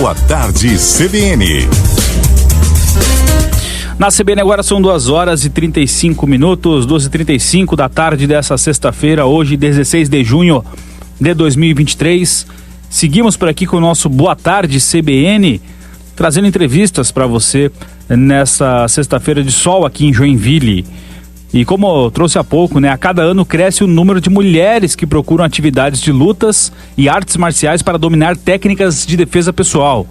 Boa Tarde CBN. Na CBN agora são 2h35, 2h35 da tarde dessa sexta-feira, hoje 16 de junho de 2023. Seguimos por aqui com o nosso Boa Tarde CBN, trazendo entrevistas para você nessa sexta-feira de sol aqui em Joinville. E como eu trouxe há pouco, a cada ano cresce o número de mulheres que procuram atividades de lutas e artes marciais para dominar técnicas de defesa pessoal.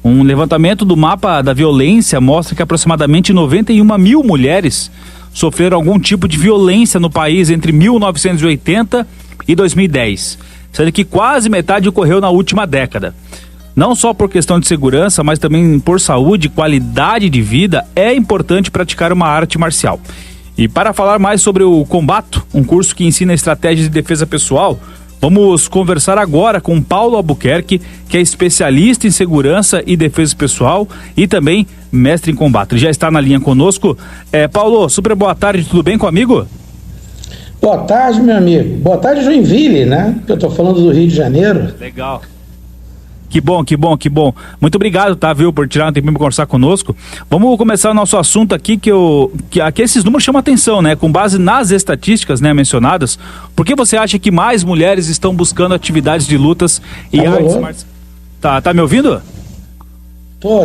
Um levantamento do mapa da violência mostra que aproximadamente 91 mil mulheres sofreram algum tipo de violência no país entre 1980 e 2010, sendo que quase metade ocorreu na última década. Não só por questão de segurança, mas também por saúde e qualidade de vida, é importante praticar uma arte marcial. E para falar mais sobre o Combato, um curso que ensina estratégias de defesa pessoal, vamos conversar agora com Paulo Albuquerque, que é especialista em segurança e defesa pessoal e também mestre em combate. Ele já está na linha conosco. Paulo, super boa tarde, tudo bem com o amigo? Boa tarde, meu amigo. Boa tarde, Joinville, né? Eu estou falando do Rio de Janeiro. Legal. Que bom. Muito obrigado, viu, por tirar um tempinho para conversar conosco. Vamos começar o nosso assunto aqui, que esses números chamam atenção, Com base nas estatísticas, mencionadas. Por que você acha que mais mulheres estão buscando atividades de lutas e artes marciais? Tá me ouvindo?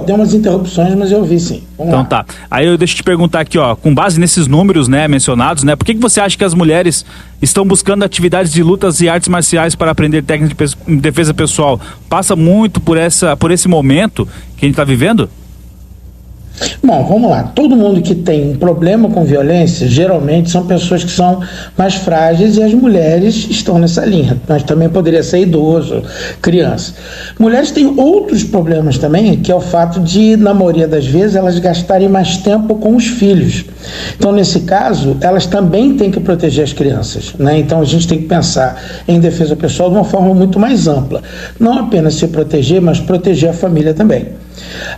Tem umas interrupções, mas eu ouvi sim. Vamos lá. Tá. Aí eu deixo te perguntar aqui, com base nesses números, mencionados, por que você acha que as mulheres estão buscando atividades de lutas e artes marciais para aprender técnicas de defesa pessoal? Passa muito por esse momento que a gente está vivendo? Bom, vamos lá. Todo mundo que tem um problema com violência, geralmente são pessoas que são mais frágeis, e as mulheres estão nessa linha. Mas também poderia ser idoso, criança. Mulheres têm outros problemas também, que é o fato de, na maioria das vezes, elas gastarem mais tempo com os filhos. Então, nesse caso, elas também têm que proteger as crianças, Então, a gente tem que pensar em defesa pessoal de uma forma muito mais ampla. Não apenas se proteger, mas proteger a família também.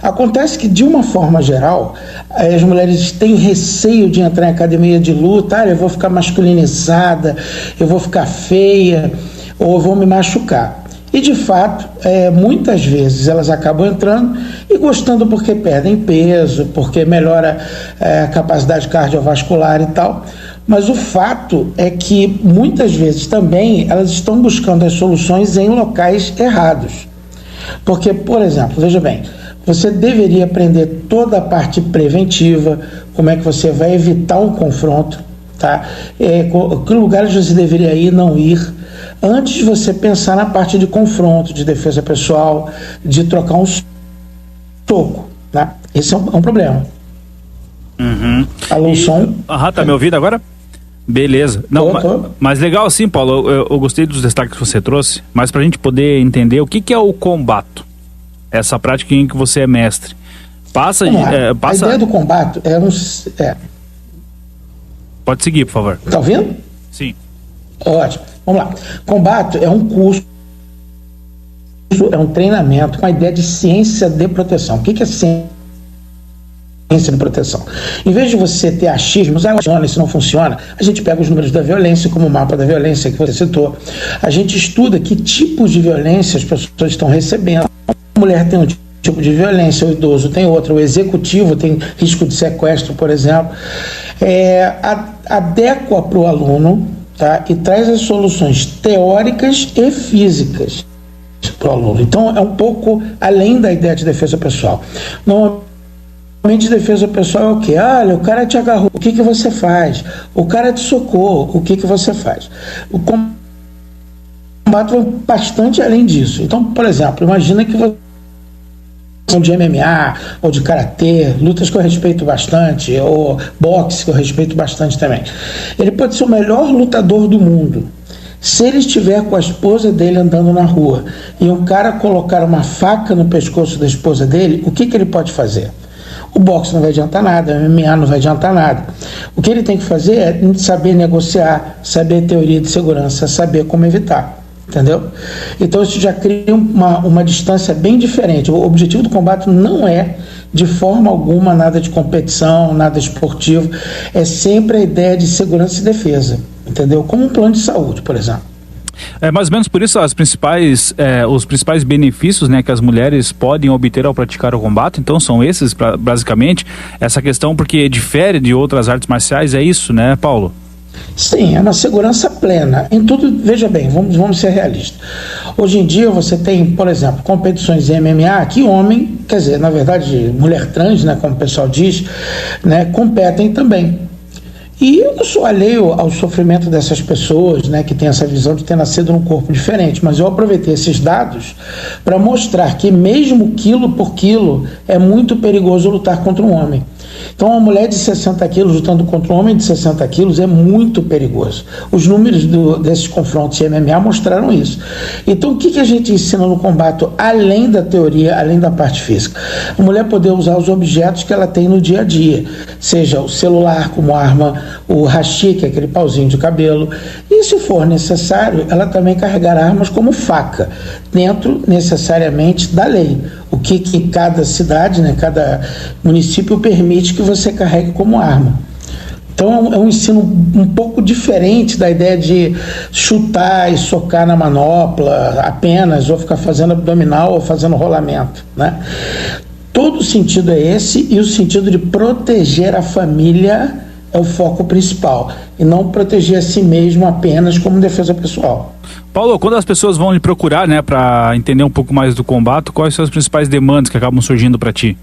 Acontece que, de uma forma geral, as mulheres têm receio de entrar em academia de luta. Eu vou ficar masculinizada, eu vou ficar feia, ou eu vou me machucar. E, de fato, muitas vezes elas acabam entrando e gostando porque perdem peso, porque melhora a capacidade cardiovascular e tal. Mas o fato é que, muitas vezes também, elas estão buscando as soluções em locais errados. Porque, por exemplo, veja bem, você deveria aprender toda a parte preventiva, como é que você vai evitar um confronto, que lugares você deveria ir, não ir, antes de você pensar na parte de confronto, de defesa pessoal, de trocar um soco, Esse é um problema. Uhum. Alô, som? Tá me ouvindo agora? Beleza. Mas legal sim, Paulo, eu gostei dos destaques que você trouxe, mas pra gente poder entender o que é o combate, essa prática em que você é mestre. A ideia do combate Pode seguir, por favor. Tá ouvindo? Sim. Ótimo. Vamos lá. Combate é um curso, é um treinamento com a ideia de ciência de proteção. O que é ciência de proteção? Em vez de você ter achismos, isso não funciona, a gente pega os números da violência, como o mapa da violência que você citou. A gente estuda que tipos de violência as pessoas estão recebendo. A mulher tem um tipo de violência, o idoso tem outro, o executivo tem risco de sequestro, por exemplo. Adequa para o aluno, e traz as soluções teóricas e físicas para o aluno. Então, é um pouco além da ideia de defesa pessoal. Normalmente, defesa pessoal é o quê? O cara te agarrou, o que você faz? O cara te socou, o que você faz? O combate vai bastante além disso. Então, por exemplo, imagina que você de MMA ou de karatê, lutas que eu respeito bastante, ou boxe que eu respeito bastante também. Ele pode ser o melhor lutador do mundo. Se ele estiver com a esposa dele andando na rua e um cara colocar uma faca no pescoço da esposa dele, o que ele pode fazer? O boxe não vai adiantar nada, o MMA não vai adiantar nada. O que ele tem que fazer é saber negociar, saber teoria de segurança, saber como evitar. Entendeu? Então isso já cria uma distância bem diferente. O objetivo do combate não é de forma alguma nada de competição, nada esportivo, é sempre a ideia de segurança e defesa, entendeu? Como um plano de saúde, por exemplo. É mais ou menos por isso os principais benefícios, né, que as mulheres podem obter ao praticar o combate. Então são esses, basicamente, essa questão, porque difere de outras artes marciais, é isso, né, Paulo? Sim, é uma segurança plena em tudo. Veja bem, vamos ser realistas. Hoje em dia você tem, por exemplo, competições em MMA que homem, quer dizer, na verdade, mulher trans, né, como o pessoal diz, né, competem também. E eu não sou alheio ao sofrimento dessas pessoas, né, que têm essa visão de ter nascido num corpo diferente, mas eu aproveitei esses dados para mostrar que mesmo quilo por quilo é muito perigoso lutar contra um homem. Então, uma mulher de 60 quilos lutando contra um homem de 60 quilos é muito perigoso. Os números desses confrontos de MMA mostraram isso. Então, o que a gente ensina no combate, além da teoria, além da parte física? A mulher poder usar os objetos que ela tem no dia a dia, seja o celular como arma, o hashi, que é aquele pauzinho de cabelo, e se for necessário, ela também carregar armas como faca, dentro necessariamente da lei. O que cada cidade, né, cada município permite que você carregue como arma. Então é um ensino um pouco diferente da ideia de chutar e socar na manopla apenas, ou ficar fazendo abdominal ou fazendo rolamento, né? Todo o sentido é esse, e o sentido de proteger a família é o foco principal, e não proteger a si mesmo apenas como defesa pessoal. Paulo, quando as pessoas vão lhe procurar, né, para entender um pouco mais do combate, quais são as principais demandas que acabam surgindo para ti?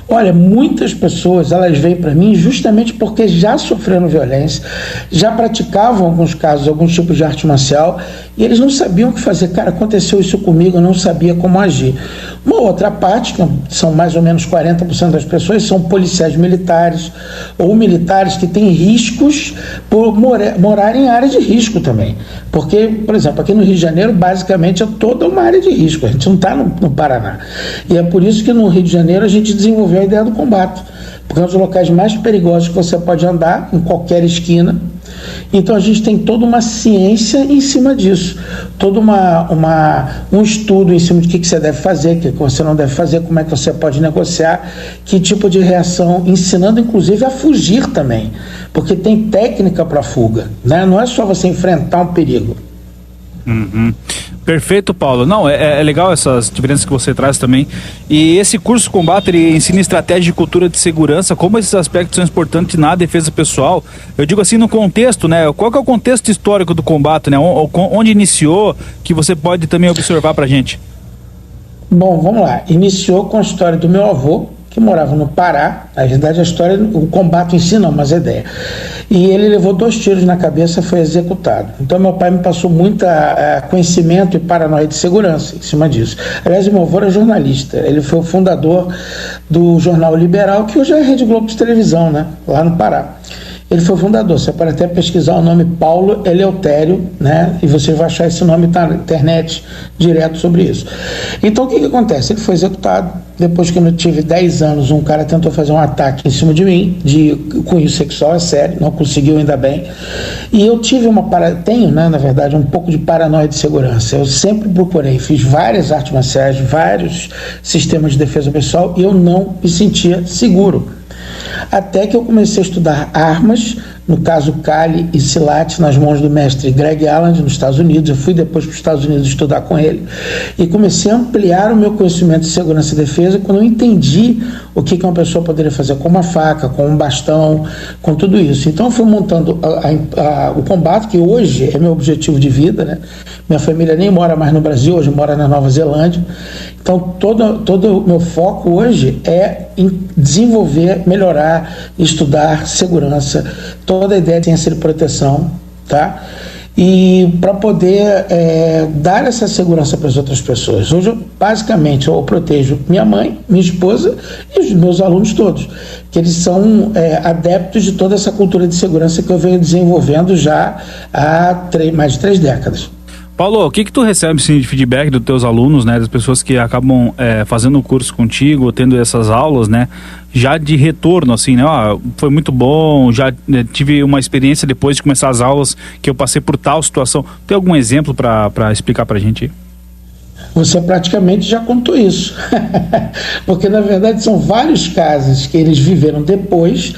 Olha, muitas pessoas, elas vêm para mim justamente porque já sofreram violência, já praticavam, em alguns casos, alguns tipos de arte marcial, e eles não sabiam o que fazer. Cara, aconteceu isso comigo, eu não sabia como agir. Uma outra parte, que são mais ou menos 40% das pessoas, são policiais militares ou militares que têm riscos por morar em área de risco também. Porque, por exemplo, aqui no Rio de Janeiro, basicamente é toda uma área de risco, a gente não está no Paraná. E é por isso que no Rio de Janeiro a gente desenvolveu a ideia do combate, porque é um dos locais mais perigosos que você pode andar, em qualquer esquina. Então a gente tem toda uma ciência em cima disso, todo um estudo em cima de o que você deve fazer, o que você não deve fazer, como é que você pode negociar, que tipo de reação, ensinando inclusive a fugir também, porque tem técnica para fuga, né? Não é só você enfrentar um perigo. Uhum. Perfeito, Paulo. Não, é legal essas diferenças que você traz também. E esse curso Combate, ele ensina estratégia de cultura de segurança, como esses aspectos são importantes na defesa pessoal. Eu digo assim, no contexto, né? Qual que é o contexto histórico do combate, né? Onde iniciou, que você pode também observar pra gente? Bom, vamos lá. Iniciou com a história do meu avô, que morava no Pará. Na verdade, a história, o combate em si não, mas a ideia. E ele levou 2 tiros na cabeça e foi executado. Então, meu pai me passou muito conhecimento e paranoia de segurança em cima disso. Aliás, meu avô era jornalista. Ele foi o fundador do Jornal Liberal, que hoje é a Rede Globo de televisão, né? Lá no Pará. Ele foi o fundador. Você pode até pesquisar o nome Paulo Eleutério, né? E você vai achar esse nome na internet direto sobre isso. Então, o que acontece? Ele foi executado. Depois que eu tive 10 anos, um cara tentou fazer um ataque em cunho de mim, de cunho sexual, é sério, não conseguiu, ainda bem. E eu tenho, né, na verdade, um pouco de paranoia de segurança. Eu sempre procurei, fiz várias artes marciais, vários sistemas de defesa pessoal, e eu não me sentia seguro. Até que eu comecei a estudar armas, no caso Kali e Silat, nas mãos do mestre Greg Allen, nos Estados Unidos. Eu fui depois para os Estados Unidos estudar com ele e comecei a ampliar o meu conhecimento de segurança e defesa quando eu entendi o que uma pessoa poderia fazer com uma faca, com um bastão, com tudo isso. Então eu fui montando o combate, que hoje é meu objetivo de vida, né? Minha família nem mora mais no Brasil, hoje mora na Nova Zelândia. Então todo o meu foco hoje é em desenvolver, melhorar, estudar segurança, toda a ideia de ciência de proteção, tá? E para poder dar essa segurança para as outras pessoas. Hoje, basicamente, eu protejo minha mãe, minha esposa e os meus alunos todos, que eles são adeptos de toda essa cultura de segurança que eu venho desenvolvendo já há mais de 3 décadas. Paulo, o que tu recebe sim, de feedback dos teus alunos, né, das pessoas que acabam fazendo o curso contigo, tendo essas aulas, né, já de retorno, assim, né, foi muito bom, já tive uma experiência depois de começar as aulas que eu passei por tal situação. Tem algum exemplo para explicar pra gente? Você praticamente já contou isso. Porque, na verdade, são vários casos que eles viveram depois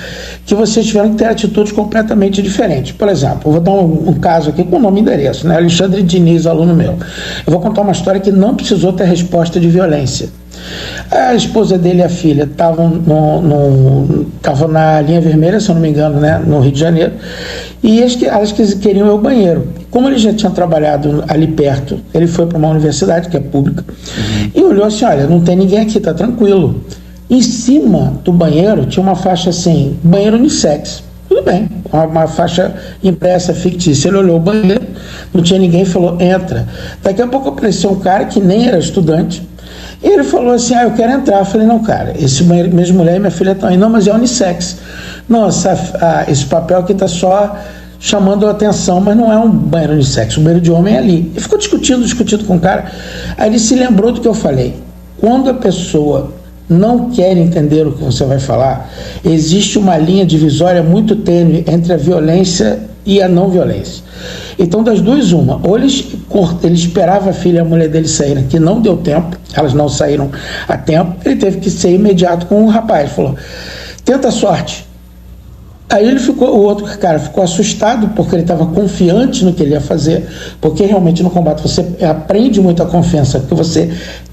que vocês tiveram que ter atitudes completamente diferentes. Por exemplo, eu vou dar um caso aqui com nome e endereço, né? Alexandre Diniz, aluno meu. Eu vou contar uma história que não precisou ter resposta de violência. A esposa dele e a filha estavam na linha vermelha, se eu não me engano, né, no Rio de Janeiro, e elas queriam ir ao banheiro. Como ele já tinha trabalhado ali perto, ele foi para uma universidade que é pública, e olhou assim: olha, não tem ninguém aqui, tá tranquilo. Em cima do banheiro tinha uma faixa assim, banheiro unissex. Tudo bem, uma faixa impressa fictícia. Ele olhou o banheiro, não tinha ninguém, falou: entra. Daqui a pouco apareceu um cara que nem era estudante. E ele falou assim: eu quero entrar. Eu falei: não, cara, esse banheiro, minha mulher e minha filha estão aí. Não, mas é unissex. Não, esse papel aqui está só chamando a atenção, mas não é um banheiro unissex, o banheiro de homem é ali. E ficou discutindo com o cara. Aí ele se lembrou do que eu falei. Quando a pessoa não quer entender o que você vai falar, existe uma linha divisória muito tênue entre a violência e a não violência. Então, das duas, uma: ou ele esperava a filha e a mulher dele saírem, que não deu tempo, elas não saíram a tempo, ele teve que ser imediato com o rapaz, falou: tenta a sorte. Aí o outro cara ficou assustado, porque ele estava confiante no que ele ia fazer, porque realmente no combate você aprende muita confiança, porque você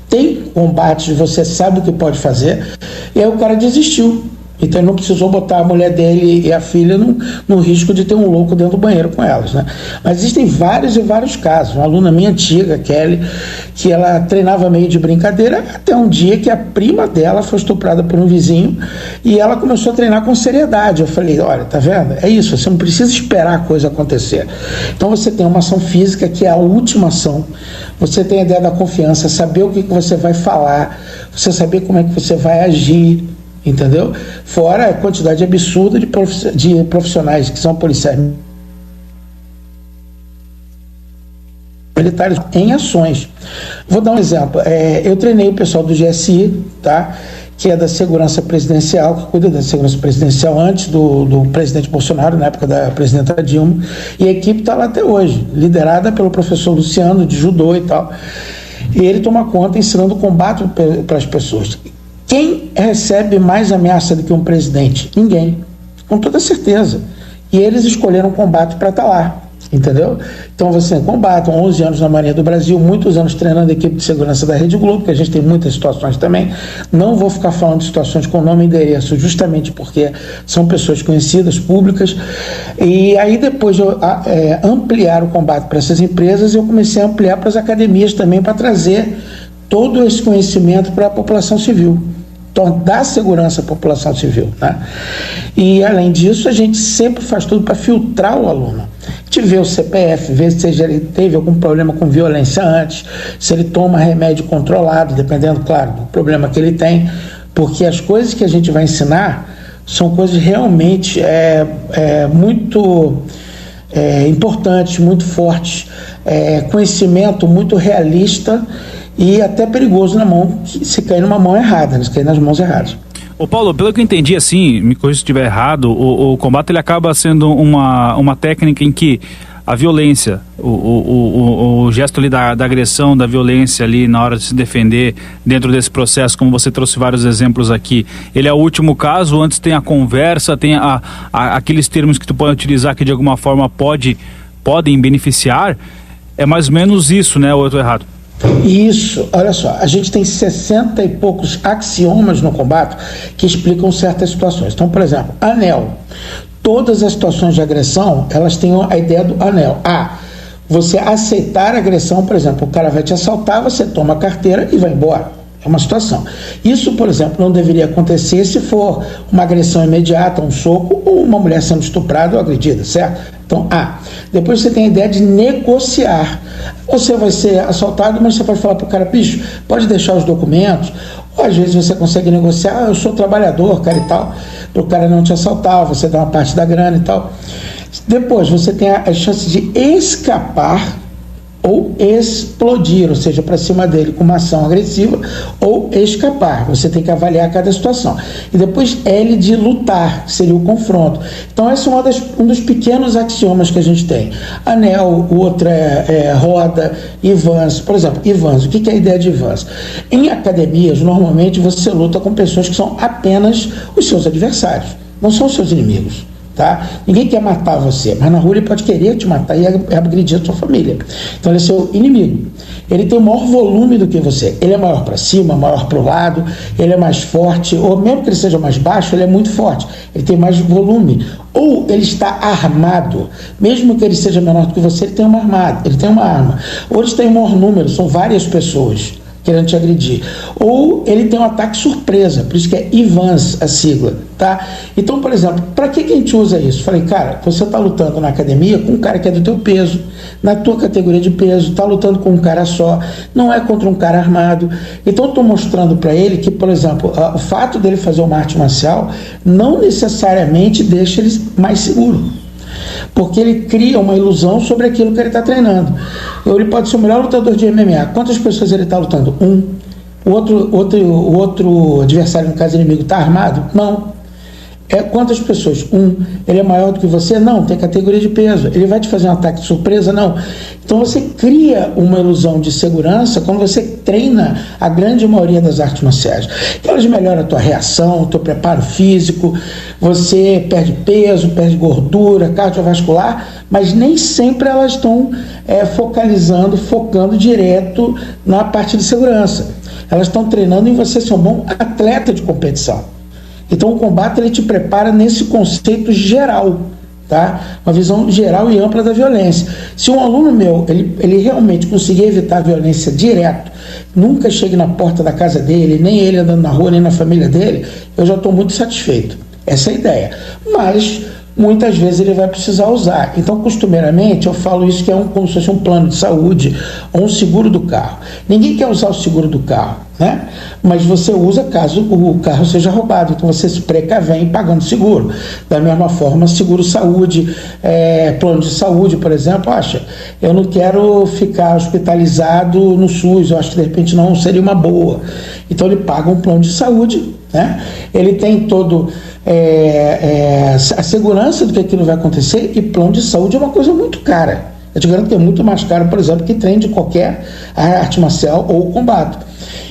tem combate, você sabe o que pode fazer. E aí o cara desistiu. Então ele não precisou botar a mulher dele e a filha no risco de ter um louco dentro do banheiro com elas, né? Mas existem vários e vários casos. Uma aluna minha antiga, Kelly, que ela treinava meio de brincadeira, até um dia que a prima dela foi estuprada por um vizinho e ela começou a treinar com seriedade. Eu falei: olha, tá vendo? É isso, você não precisa esperar a coisa acontecer. Então você tem uma ação física, que é a última ação. Você tem a ideia da confiança, saber o que você vai falar, você saber como é que você vai agir, entendeu? Fora a quantidade absurda de profissionais que são policiais militares em ações. Vou dar um exemplo. Eu treinei o pessoal do GSI, tá? Que é da segurança presidencial, que cuida da segurança presidencial antes do presidente Bolsonaro, na época da presidenta Dilma, e a equipe está lá até hoje, liderada pelo professor Luciano, de judô e tal. E ele toma conta ensinando combate para as pessoas. Quem recebe mais ameaça do que um presidente? Ninguém, com toda certeza. E eles escolheram combate para estar lá, entendeu? Então você combate, 11 anos na Marinha do Brasil, muitos anos treinando a equipe de segurança da Rede Globo, que a gente tem muitas situações também. Não vou ficar falando de situações com nome e endereço, justamente porque são pessoas conhecidas, públicas. E aí depois de ampliar o combate para essas empresas, eu comecei a ampliar para as academias também, para trazer todo esse conhecimento para a população civil, dar segurança à população civil, né? E além disso, a gente sempre faz tudo para filtrar o aluno. A gente vê o CPF, vê se ele teve algum problema com violência antes, se ele toma remédio controlado, dependendo, claro, do problema que ele tem, porque as coisas que a gente vai ensinar são coisas realmente muito importantes, muito fortes, conhecimento muito realista e até perigoso se cair numa mão errada, né? Se cair nas mãos erradas. Ô Paulo, pelo que eu entendi, assim, me corrija se estiver errado, o combate ele acaba sendo uma técnica em que a violência, o gesto ali da agressão, da violência ali na hora de se defender dentro desse processo, como você trouxe vários exemplos aqui, ele é o último caso, antes tem a conversa, tem aqueles termos que tu pode utilizar que de alguma forma podem beneficiar, é mais ou menos isso, né, ou eu tô errado? Isso, olha só, a gente tem 60 e poucos axiomas no combate que explicam certas situações. Então, por exemplo, anel. Todas as situações de agressão, elas têm a ideia do anel. Você aceitar a agressão, por exemplo, o cara vai te assaltar, você toma a carteira e vai embora. É uma situação. Isso, por exemplo, não deveria acontecer se for uma agressão imediata, um soco, ou uma mulher sendo estuprada ou agredida, certo? Então, depois você tem a ideia de negociar. Você vai ser assaltado, mas você pode falar para o cara: bicho, pode deixar os documentos. Ou às vezes você consegue negociar: eu sou trabalhador, cara, e tal, para o cara não te assaltar, você dá uma parte da grana e tal. Depois você tem a chance de escapar ou explodir, ou seja, para cima dele com uma ação agressiva, ou escapar. Você tem que avaliar cada situação. E depois L de lutar, que seria o confronto. Então esse é um dos pequenos axiomas que a gente tem. Anel, o outro é roda, Ivans. Por exemplo, Ivans, o que é a ideia de Ivans? Em academias, normalmente você luta com pessoas que são apenas os seus adversários, não são os seus inimigos. Tá? Ninguém quer matar você, mas na rua ele pode querer te matar e agredir a sua família. Então ele é seu inimigo. Ele tem o maior volume do que você. Ele é maior para cima, maior para o lado, ele é mais forte, ou mesmo que ele seja mais baixo, ele é muito forte. Ele tem mais volume. Ou ele está armado, mesmo que ele seja menor do que você, ele tem uma arma. Ou ele está em maior número, são várias pessoas querendo te agredir. Ou ele tem um ataque surpresa, por isso que é Ivans a sigla, tá? Então, por exemplo, para que a gente usa isso? Falei, cara, você está lutando na academia com um cara que é do teu peso, na tua categoria de peso, está lutando com um cara só, não é contra um cara armado. Então, eu estou mostrando para ele que, por exemplo, o fato dele fazer uma arte marcial não necessariamente deixa ele mais seguro, porque ele cria uma ilusão sobre aquilo que ele está treinando. Ele pode ser o melhor lutador de MMA. Quantas pessoas ele está lutando? O outro adversário, no caso inimigo, está armado? Não. Quantas pessoas? Ele é maior do que você? Não, tem categoria de peso. Ele vai te fazer um ataque de surpresa? Não. Então você cria uma ilusão de segurança quando você treina a grande maioria das artes marciais. Então elas melhoram a tua reação, o teu preparo físico, você perde peso, perde gordura, cardiovascular, mas nem sempre elas estão focando direto na parte de segurança. Elas estão treinando em você ser um bom atleta de competição. Então o combate ele te prepara nesse conceito geral, tá? Uma visão geral e ampla da violência. Se um aluno meu, ele realmente conseguir evitar a violência direto, nunca chegue na porta da casa dele, nem ele andando na rua, nem na família dele, eu já estou muito satisfeito. Essa é a ideia. Mas muitas vezes ele vai precisar usar. Então, costumeiramente, eu falo isso que é como se fosse um plano de saúde ou um seguro do carro. Ninguém quer usar o seguro do carro, né? Mas você usa caso o carro seja roubado. Então, você se precavém pagando seguro. Da mesma forma, seguro-saúde, plano de saúde, por exemplo. Eu não quero ficar hospitalizado no SUS. Eu acho que, de repente, não seria uma boa. Então, ele paga um plano de saúde, né? Ele tem todo a segurança do que aquilo vai acontecer, e plano de saúde é uma coisa muito cara. Eu te garanto que é muito mais caro, por exemplo, que treino de qualquer arte marcial ou combate.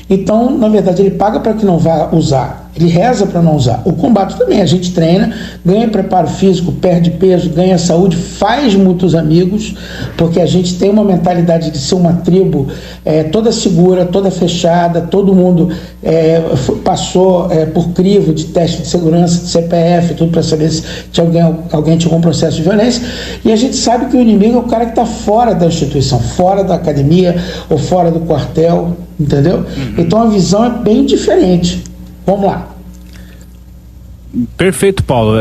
Então, na verdade, ele paga para que não vá usar, ele reza para não usar. O combate também, a gente treina, ganha preparo físico, perde peso, ganha saúde, faz muitos amigos, porque a gente tem uma mentalidade de ser uma tribo toda segura, toda fechada, todo mundo passou por crivo de teste de segurança, de CPF, tudo para saber se alguém tinha algum processo de violência, e a gente sabe que o inimigo é o cara que está fora da instituição, fora da academia ou fora do quartel, entendeu? Uhum. Então a visão é bem diferente. Vamos lá. Perfeito, Paulo.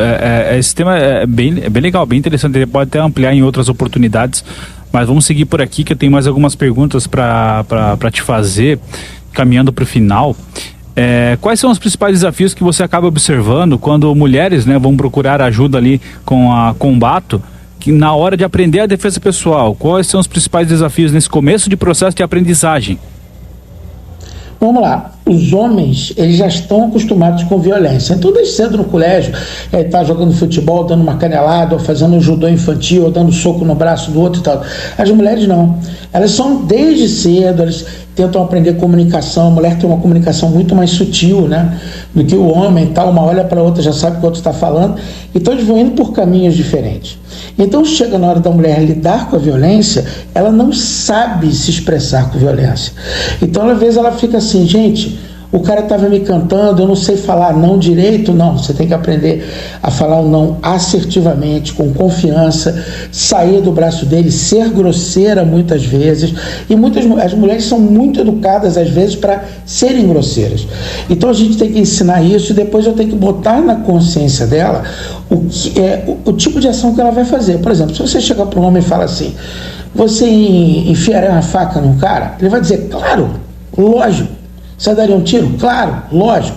Esse tema é bem legal, bem interessante. Ele pode até ampliar em outras oportunidades, mas vamos seguir por aqui, que eu tenho mais algumas perguntas para te fazer, caminhando para o final. Quais são os principais desafios que você acaba observando quando mulheres, né, vão procurar ajuda ali com a Combato, que na hora de aprender a defesa pessoal? Quais são os principais desafios nesse começo de processo de aprendizagem? Vamos lá, os homens, eles já estão acostumados com violência. Então, desde cedo no colégio, tá jogando futebol, dando uma canelada, ou fazendo judô infantil, ou dando soco no braço do outro e tal. As mulheres não. Elas são desde cedo, elas tentam aprender comunicação. A mulher tem uma comunicação muito mais sutil, né, do que o homem, tal. Uma olha para a outra, já sabe o que o outro está falando. Então, eles vão indo por caminhos diferentes. Então, chega na hora da mulher lidar com a violência, ela não sabe se expressar com violência. Então, às vezes, ela fica assim, gente, o cara estava me cantando, eu não sei falar não direito. Não, você tem que aprender a falar o não assertivamente, com confiança, sair do braço dele, ser grosseira muitas vezes. E as mulheres são muito educadas, às vezes, para serem grosseiras. Então a gente tem que ensinar isso, e depois eu tenho que botar na consciência dela o tipo de ação que ela vai fazer. Por exemplo, se você chegar para um homem e falar assim, você enfiaria uma faca num cara? Ele vai dizer, claro, lógico. Você daria um tiro? Claro, lógico.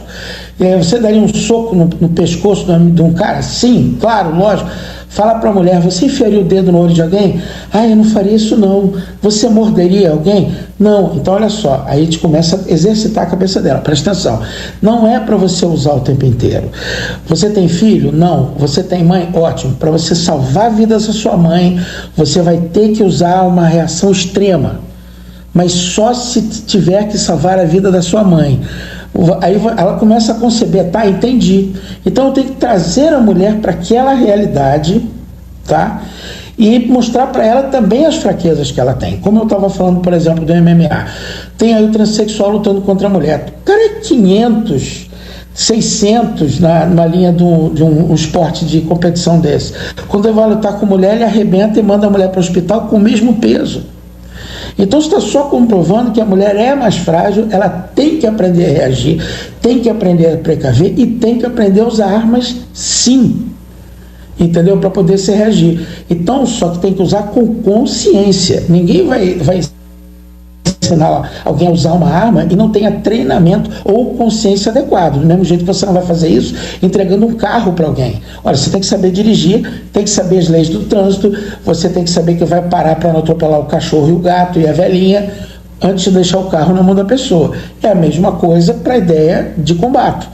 Você daria um soco no pescoço de um cara? Sim, claro, lógico. Fala para a mulher, você enfiaria o dedo no olho de alguém? Eu não faria isso não. Você morderia alguém? Não. Então olha só, aí a gente começa a exercitar a cabeça dela. Presta atenção, não é para você usar o tempo inteiro. Você tem filho? Não. Você tem mãe? Ótimo. Para você salvar a vida da sua mãe, você vai ter que usar uma reação extrema, mas só se tiver que salvar a vida da sua mãe. Aí ela começa a conceber, tá, entendi. Então eu tenho que trazer a mulher para aquela realidade, tá? E mostrar para ela também as fraquezas que ela tem. Como eu estava falando, por exemplo, do MMA. Tem aí o transexual lutando contra a mulher. O cara é 500, 600 numa linha de um esporte de competição desse. Quando ele vai lutar com mulher, ele arrebenta e manda a mulher para o hospital com o mesmo peso. Então está só comprovando que a mulher é mais frágil, ela tem que aprender a reagir, tem que aprender a precaver e tem que aprender a usar armas, sim, entendeu? Para poder se reagir. Então, só que tem que usar com consciência. Ninguém vai ensinar alguém a usar uma arma e não tenha treinamento ou consciência adequado. Do mesmo jeito que você não vai fazer isso entregando um carro para alguém. Olha, você tem que saber dirigir, tem que saber as leis do trânsito, você tem que saber que vai parar para não atropelar o cachorro e o gato e a velhinha antes de deixar o carro na mão da pessoa. É a mesma coisa para a ideia de combate.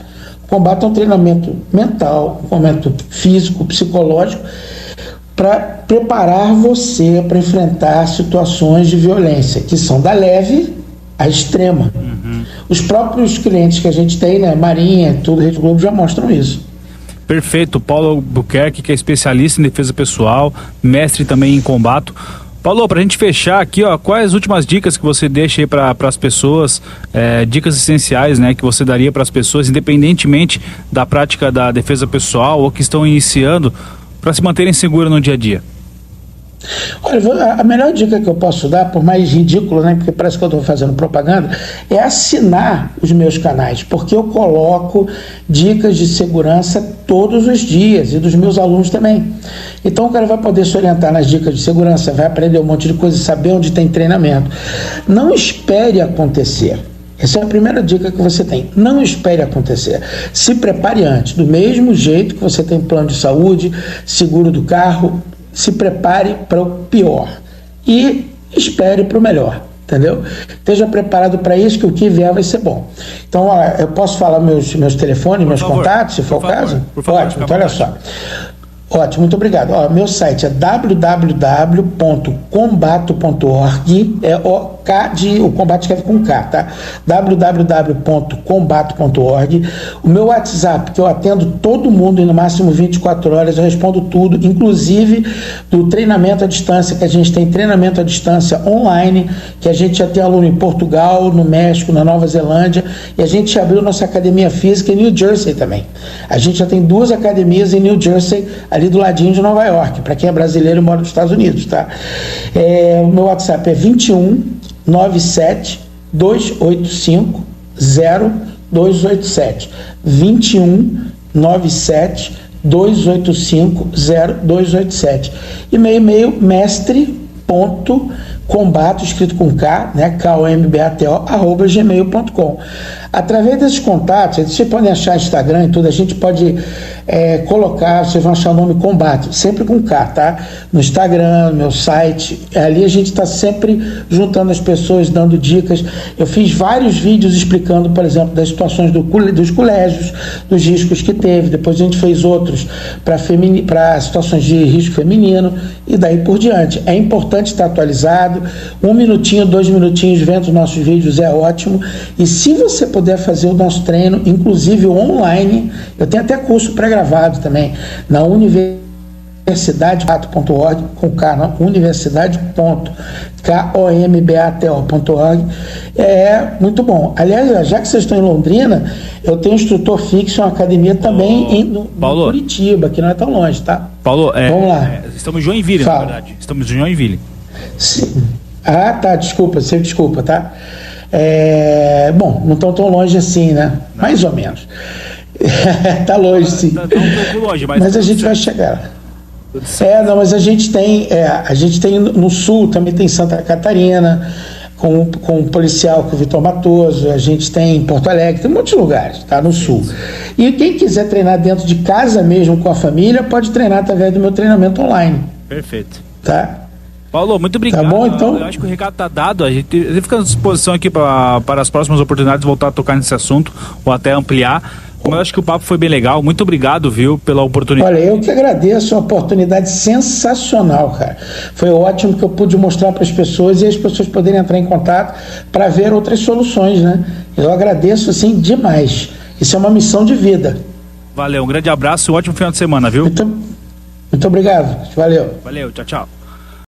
Combate é um treinamento mental, um treinamento físico, psicológico, para preparar você para enfrentar situações de violência, que são da leve à extrema. Os próprios clientes que a gente tem, né, Marinha, tudo, Rede Globo, já mostram isso. Perfeito. Paulo Albuquerque, que é especialista em defesa pessoal, mestre também em combate. Paulo, para a gente fechar aqui, quais as últimas dicas que você deixa aí para as pessoas, dicas essenciais, né, que você daria para as pessoas, independentemente da prática da defesa pessoal ou que estão iniciando, para se manterem seguras no dia a dia? Olha, a melhor dica que eu posso dar, por mais ridículo, né, porque parece que eu estou fazendo propaganda, é assinar os meus canais, porque eu coloco dicas de segurança todos os dias e dos meus alunos também. Então o cara vai poder se orientar nas dicas de segurança, vai aprender um monte de coisa, saber onde tem treinamento. Não espere acontecer. Essa é a primeira dica que você tem. Não espere acontecer. Se prepare antes. Do mesmo jeito que você tem plano de saúde, seguro do carro, se prepare para o pior e espere para o melhor, entendeu? Esteja preparado para isso, que o que vier vai ser bom. Então, olha, eu posso falar meus telefones, meus contatos, se for o caso? Ótimo, então olha só. Ótimo, muito obrigado. Meu site é www.combato.org, o combate escreve com K, tá? www.combato.org. O meu WhatsApp, que eu atendo todo mundo em no máximo 24 horas, eu respondo tudo, inclusive do treinamento à distância, que a gente tem treinamento à distância online, que a gente já tem aluno em Portugal, no México, na Nova Zelândia, e a gente abriu nossa academia física em New Jersey também. A gente já tem 2 academias em New Jersey, ali do ladinho de Nova York, para quem é brasileiro e mora nos Estados Unidos, tá? O meu WhatsApp é 21 97 285 0287 21 97 285 0287. E-mail mestre.combato, escrito com K, né, KOMBATO, @gmail.com. Através desses contatos, vocês podem achar Instagram e tudo, a gente pode colocar, vocês vão achar o nome Combate, sempre com K, tá? No Instagram, no meu site, ali a gente está sempre juntando as pessoas, dando dicas. Eu fiz vários vídeos explicando, por exemplo, das situações dos colégios, dos riscos que teve, depois a gente fez outros para situações de risco feminino e daí por diante. É importante estar atualizado, 1 minutinho, 2 minutinhos vendo os nossos vídeos é ótimo, e se você puder fazer o nosso treino, inclusive online, eu tenho até curso pré-gravado também, na universidade.org, com K, não, universidade.combato.org, é muito bom. Aliás, já que vocês estão em Londrina, eu tenho um instrutor fixo, uma academia também em Curitiba, que não é tão longe, tá? Paulo, vamos lá. Estamos em Joinville, na verdade. Estamos em Joinville. Sim. Tá, desculpa, tá? Bom, não estão tão longe assim, né? Não. Mais ou menos. Tá longe, sim. Tá um pouco longe, mas a gente vai chegar. Mas a gente tem no sul, também tem Santa Catarina, com o policial, com o Vitor Matoso, a gente tem em Porto Alegre, tem muitos lugares, tá, no Sul. E quem quiser treinar dentro de casa mesmo com a família, pode treinar através do meu treinamento online. Perfeito. Tá? Paulo, muito obrigado. Tá bom, então? Eu acho que o recado tá dado. A gente fica à disposição aqui para as próximas oportunidades voltar a tocar nesse assunto ou até ampliar. Mas eu acho que o papo foi bem legal. Muito obrigado, viu, pela oportunidade. Olha, eu que agradeço a oportunidade sensacional, cara. Foi ótimo que eu pude mostrar para as pessoas e as pessoas poderem entrar em contato para ver outras soluções, né? Eu agradeço, assim, demais. Isso é uma missão de vida. Valeu, um grande abraço e um ótimo final de semana, viu? Muito obrigado. Valeu. Valeu, tchau, tchau.